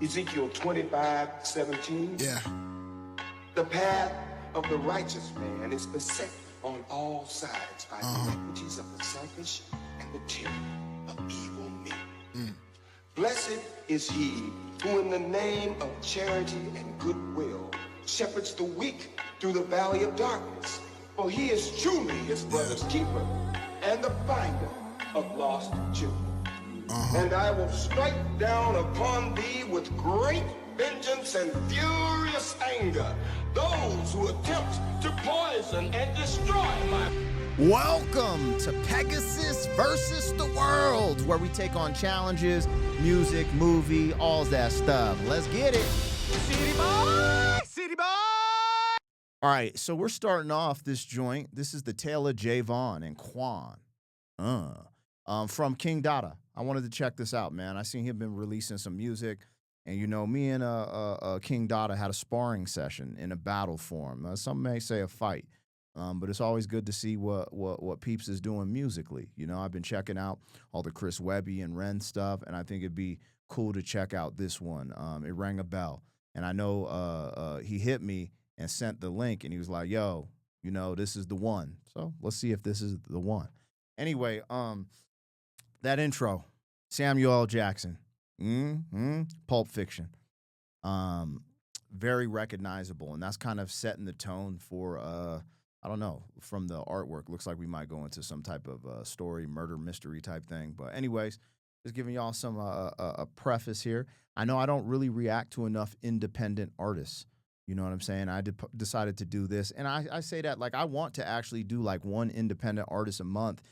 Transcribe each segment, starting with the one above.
Ezekiel 25:17. Yeah. The path of the righteous man is beset on all sides by the iniquities of the selfish and the tyranny of evil men. Blessed is he who in the name of charity and goodwill shepherds the weak through the valley of darkness. For he is truly his brother's keeper and the finder of lost children. And I will strike down upon thee with great vengeance and furious anger those who attempt to poison and destroy my... Welcome to Pegasus versus the World, where we take on challenges, music, movie, all that stuff. Let's get it. City boy! City boy! All right, so we're starting off this joint. This is the Tale of Javon Quan. From King Dotta. I wanted to check this out, man. I seen him been releasing some music, and you know, me and King Dotta had a sparring session in a battle form. Some may say a fight, but it's always good to see what Peeps is doing musically. You know, I've been checking out all the Chris Webby and Ren stuff, and I think it'd be cool to check out this one. It rang a bell, and I know he hit me and sent the link, and he was like, "Yo, you know, this is the one." So let's see if this is the one. Anyway, that intro, Samuel L. Jackson, Pulp Fiction, very recognizable, and that's kind of setting the tone for, I don't know, from the artwork, looks like we might go into some type of story, murder, mystery type thing, but anyways, just giving y'all some a preface here. I know I don't really react to enough independent artists, you know what I'm saying? I decided to do this, and I say that like I want to actually do like one independent artist a month.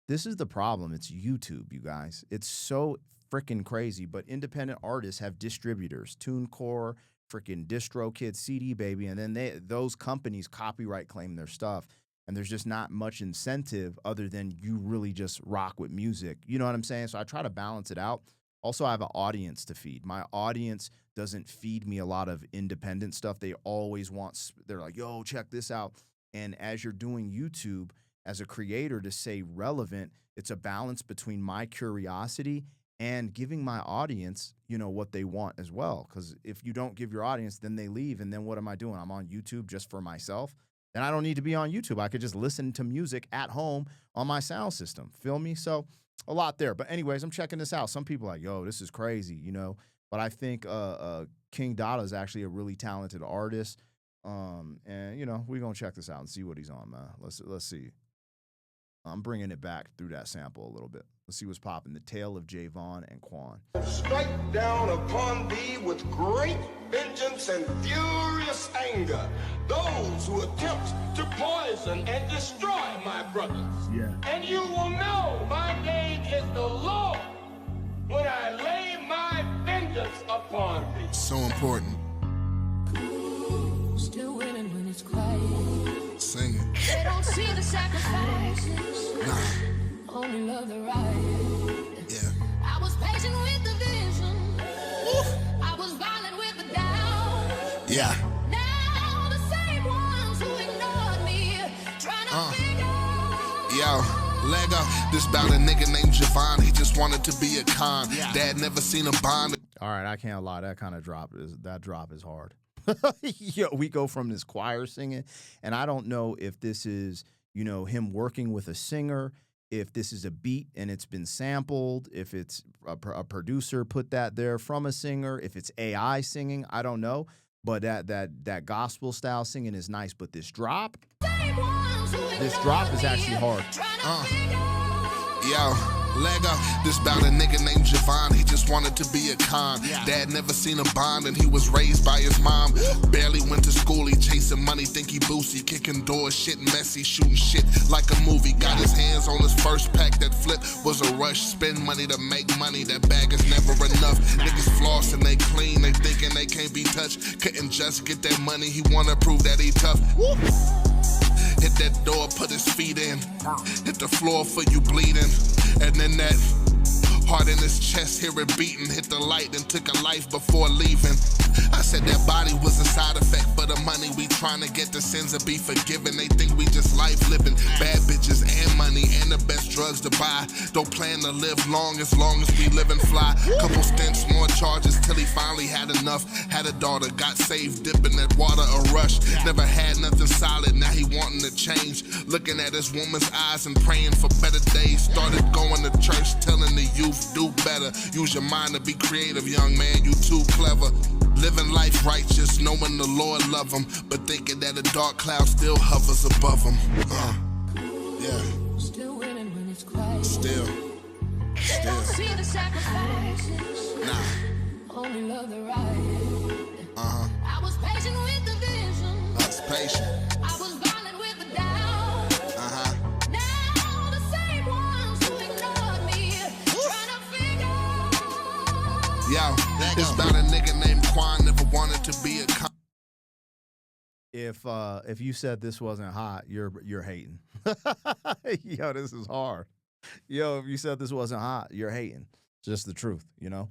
This is the problem. It's YouTube, you guys. It's so freaking crazy, but independent artists have distributors, TuneCore, freaking DistroKid, CD Baby, and then those companies copyright claim their stuff, and there's just not much incentive other than you really just rock with music. You know what I'm saying? So I try to balance it out. Also, I have an audience to feed. My audience doesn't feed me a lot of independent stuff. They always want, they're like, yo, check this out. And as you're doing YouTube, as a creator, to stay relevant, it's a balance between my curiosity and giving my audience, you know, what they want as well. Because if you don't give your audience, then they leave, and then what am I doing? I'm on YouTube just for myself. Then I don't need to be on YouTube. I could just listen to music at home on my sound system. Feel me? So a lot there. But anyways, I'm checking this out. Some people are like, yo, this is crazy, you know. But I think King Dotta is actually a really talented artist. And, you know, we're going to check this out and see what he's on, man. Let's see. I'm bringing it back through that sample a little bit. Let's see what's popping. The Tale of Javon Quan. Strike down upon thee with great vengeance and furious anger those who attempt to poison and destroy my brothers. Yeah. And you will know my name is the Lord when I lay my vengeance upon thee. So important. Still winning when it's quiet. Sing it. They don't see the sacrifices. Nah. Only love the right. Yeah. I was patient with the vision. I was violent with the doubt. Yeah. Now the same ones who ignored me trying to figure out. Yo, Lego. This about a nigga named Javon. He just wanted to be a con. Yeah. Dad never seen a bond. All right, I can't lie. That kind of drop is hard. Yo, we go from this choir singing, and I don't know if this is, you know, him working with a singer, if this is a beat and it's been sampled, if it's a producer put that there from a singer, if it's AI singing, I don't know. But that gospel style singing is nice. But this drop is actually hard. Yo. Lego, this about a nigga named Javon. He just wanted to be a con. Yeah. Dad never seen a bond, and he was raised by his mom. Barely went to school, he chasing money, think he boosty, kicking doors, shit messy, shooting shit like a movie. Got his hands on his first pack, that flip was a rush. Spend money to make money, that bag is never enough. Niggas floss and they clean, they thinking they can't be touched. Couldn't just get that money, he wanna prove that he tough. Hit that door, put his feet in. Hit the floor for you bleeding. And then that Heart in his chest, hear it beating, hit the light and took a life before leaving. I said that body was a side effect for the money. We trying to get the sins to be forgiven. They think we just life living. Bad bitches and money and the best drugs to buy. Don't plan to live long as we live and fly. Couple stints, more charges till he finally had enough. Had a daughter, got saved, dipping that water a rush. Never had nothing solid, now he wanting to change. Looking at his woman's eyes and praying for better days. Started going to church, telling the youth, do better. Use your mind to be creative, young man, you too clever. Living life righteous, knowing the Lord love him, but thinking that a dark cloud still hovers above him. Yeah. Still winning when it's quiet. Still. Don't see the sacrifices. Nah. Only love the ride. I was patient with the vision. I was patient. I was violent with the doubt. Now the same ones who ignored me, trying to figure out. Yo, it's about a nigga named Quan, never wanted to be a If you said this wasn't hot, you're hating. Yo, this is hard. Yo, if you said this wasn't hot, you're hating. It's just the truth, you know?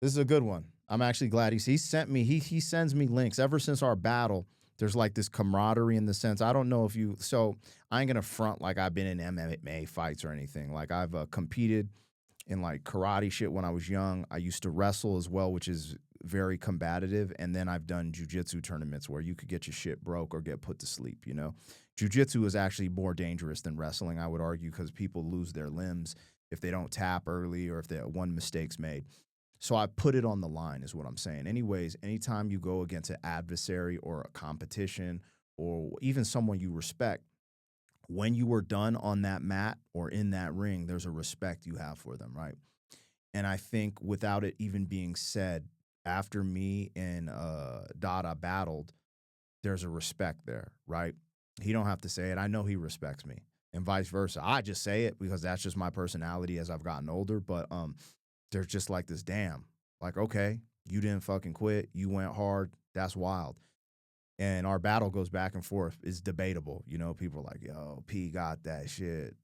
This is a good one. I'm actually glad he sent me, he sends me links. Ever since our battle, there's like this camaraderie in the sense, I don't know if you, so I ain't gonna front like I've been in MMA fights or anything. Like I've competed in like karate shit when I was young. I used to wrestle as well, which is very combative. And then I've done jiu-jitsu tournaments where you could get your shit broke or get put to sleep, you know? Jiu-jitsu is actually more dangerous than wrestling, I would argue, because people lose their limbs if they don't tap early or if one mistake's made. So I put it on the line is what I'm saying. Anyways, anytime you go against an adversary or a competition or even someone you respect, when you were done on that mat or in that ring, there's a respect you have for them, right? And I think without it even being said, after me and Dotta battled, there's a respect there, right? He don't have to say it. I know he respects me and vice versa. I just say it because that's just my personality as I've gotten older. But there's just like this, damn, like, okay, you didn't fucking quit. You went hard. That's wild. And our battle goes back and forth. It's debatable. You know, people are like, yo, P got that shit.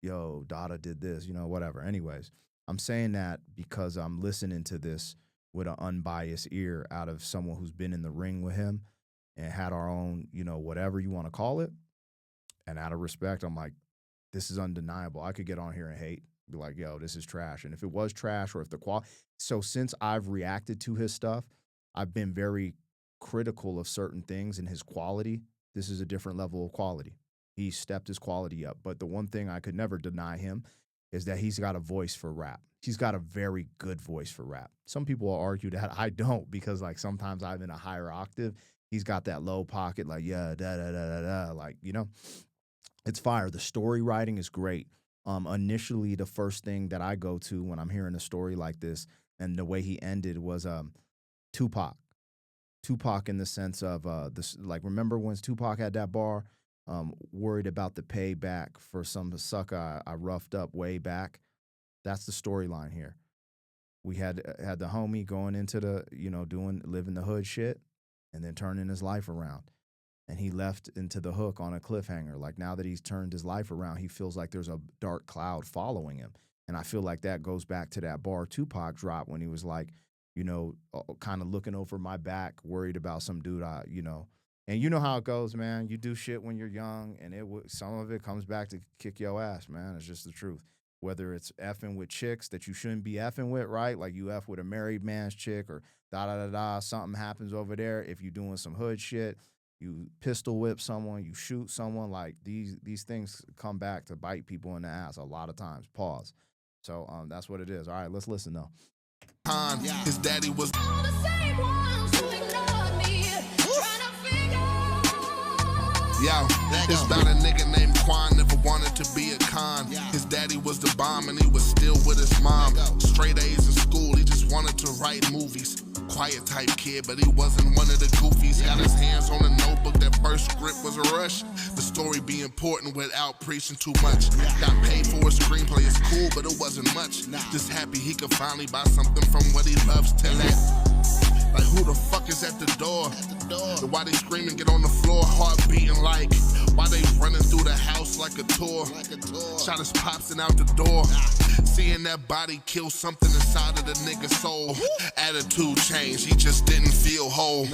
Yo, Dotta did this, you know, whatever. Anyways, I'm saying that because I'm listening to this with an unbiased ear out of someone who's been in the ring with him and had our own, you know, whatever you want to call it. And out of respect, I'm like, this is undeniable. I could get on here and hate, be like, yo, this is trash. And if it was trash or if the quality. So since I've reacted to his stuff, I've been very critical of certain things and his quality. This is a different level of quality. He stepped his quality up. But the one thing I could never deny him is that he's got a voice for rap. He's got a very good voice for rap. Some people will argue that I don't because, like, sometimes I'm in a higher octave. He's got that low pocket, like, yeah, da-da-da-da-da, like, you know. It's fire. The story writing is great. Initially, the first thing that I go to when I'm hearing a story like this and the way he ended was Tupac. Tupac in the sense of, this, like, remember when Tupac had that bar, worried about the payback for some sucker I roughed up way back? That's the storyline here. We had the homie going into the, you know, living the hood shit and then turning his life around. And he left into the hook on a cliffhanger. Like, now that he's turned his life around, he feels like there's a dark cloud following him. And I feel like that goes back to that bar Tupac dropped when he was like, you know, kind of looking over my back, worried about some dude, you know. And you know how it goes, man. You do shit when you're young, and some of it comes back to kick your ass, man. It's just the truth. Whether it's effing with chicks that you shouldn't be effing with, right? Like you eff with a married man's chick or da-da-da-da, something happens over there. If you're doing some hood shit, you pistol whip someone, you shoot someone, like these things come back to bite people in the ass a lot of times. Pause. So that's what it is. All right, let's listen though. His daddy was All the same ones who ignored me, trying to figure out. Yo, it's about a nigga named Quan, never wanted to be a con. His daddy was the bomb and he was still with his mom. Straight A's in school, he just wanted to write movies. Quiet type kid, but he wasn't one of the goofies. Got his hands on a notebook, that first script was a rush. The story be important without preaching too much. Got paid for a screenplay, it's cool, but it wasn't much. Just happy he could finally buy something from what he loves. Tell that. Like, who the fuck is at the door? The So why they screaming, get on the floor, heart beating like, why they running through the house like a tour? Shot his pops and out the door. Seeing that body kill something inside of the nigga's soul. Attitude change, he just didn't feel whole.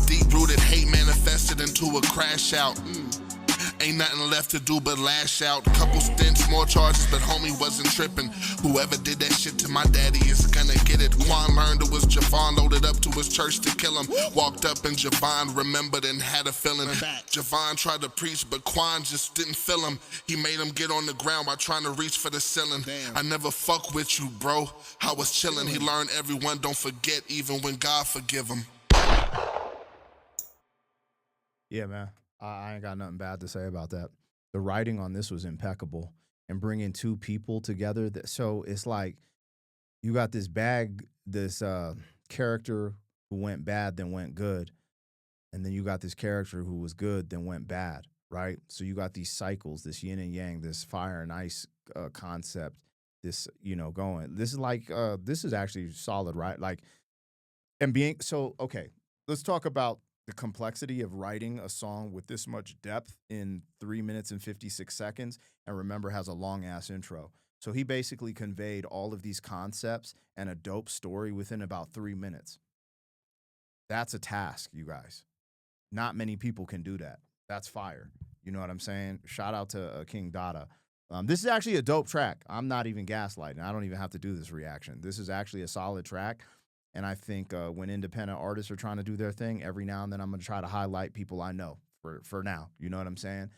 Deep-rooted hate manifested into a crash out. Ain't nothing left to do but lash out. Couple stints, more charges, but homie wasn't tripping. Whoever did that shit to my daddy is gonna get it. Quan learned it was Javon, loaded up to his church to kill him. Walked up and Javon remembered and had a feeling. Javon tried to preach, but Quan just didn't feel him. He made him get on the ground while trying to reach for the ceiling. I never fuck with you, bro. I was chilling. He learned everyone don't forget, even when God forgive him. Yeah, man. I ain't got nothing bad to say about that. The writing on this was impeccable, and bringing two people together. So it's like you got this character who went bad, then went good, and then you got this character who was good, then went bad, right? So you got these cycles, this yin and yang, this fire and ice concept, this, going. This is like, this is actually solid, right? Like, and being, so, okay, let's talk about the complexity of writing a song with this much depth in 3 minutes and 56 seconds, and remember, has a long-ass intro. So he basically conveyed all of these concepts and a dope story within about 3 minutes. That's a task, you guys. Not many people can do that. That's fire. You know what I'm saying? Shout out to King Dotta. This is actually a dope track. I'm not even gaslighting. I don't even have to do this reaction. This is actually a solid track. And I think when independent artists are trying to do their thing, every now and then I'm going to try to highlight people I know for now. You know what I'm saying?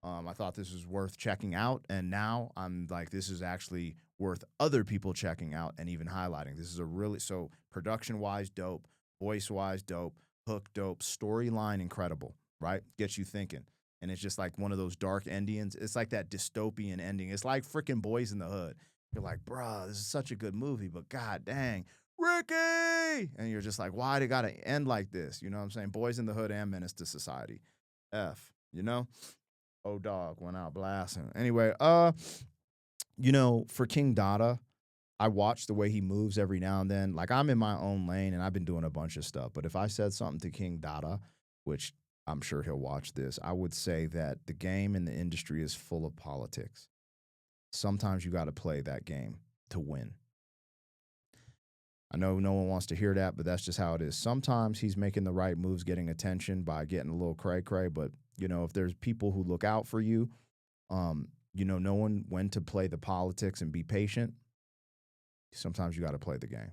I thought this was worth checking out. And now I'm like, this is actually worth other people checking out and even highlighting. This is a really, so production-wise, dope. Voice-wise, dope. Hook, dope. Storyline, incredible, right? Gets you thinking. And it's just like one of those dark endings. It's like that dystopian ending. It's like freaking Boys in the Hood. You're like, bruh, this is such a good movie, but god dang, Ricky! And you're just like, why they gotta end like this? You know what I'm saying? Boys in the Hood and Menace to Society. F, you know? Oh, dog, went out blasting. Anyway, for King Dotta, I watch the way he moves every now and then. Like, I'm in my own lane, and I've been doing a bunch of stuff. But if I said something to King Dotta, which I'm sure he'll watch this, I would say that the game in the industry is full of politics. Sometimes you got to play that game to win. I know no one wants to hear that, but that's just how it is. Sometimes he's making the right moves, getting attention by getting a little cray-cray. But, if there's people who look out for you, knowing when to play the politics and be patient, sometimes you got to play the game.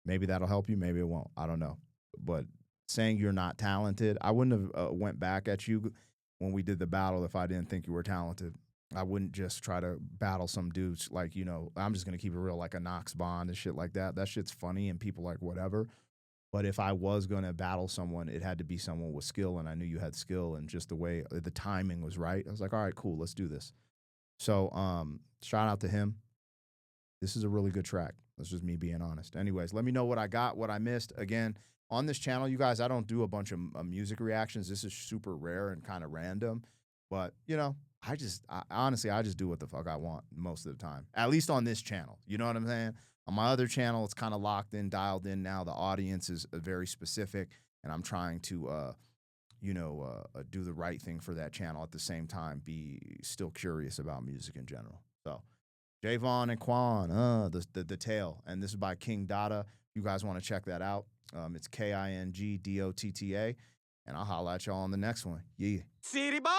Maybe that'll help you. Maybe it won't. I don't know. But saying you're not talented, I wouldn't have went back at you when we did the battle if I didn't think you were talented. I wouldn't just try to battle some dudes like, I'm just going to keep it real, like a Knox Bond and shit like that. That shit's funny and people like whatever. But if I was going to battle someone, it had to be someone with skill, and I knew you had skill, and just the way the timing was right. I was like, all right, cool, let's do this. So shout out to him. This is a really good track. That's just me being honest. Anyways, let me know what I got, what I missed. Again, on this channel, you guys, I don't do a bunch of music reactions. This is super rare and kind of random. But, honestly, I just do what the fuck I want most of the time. At least on this channel. You know what I'm saying? On my other channel, it's kind of locked in, dialed in now. The audience is very specific, and I'm trying to, do the right thing for that channel at the same time, be still curious about music in general. So, Javon and Quan, the tale. And this is by King Dotta. You guys want to check that out. It's KINGDOTTA. And I'll holla at y'all on the next one. Yeah. City boy!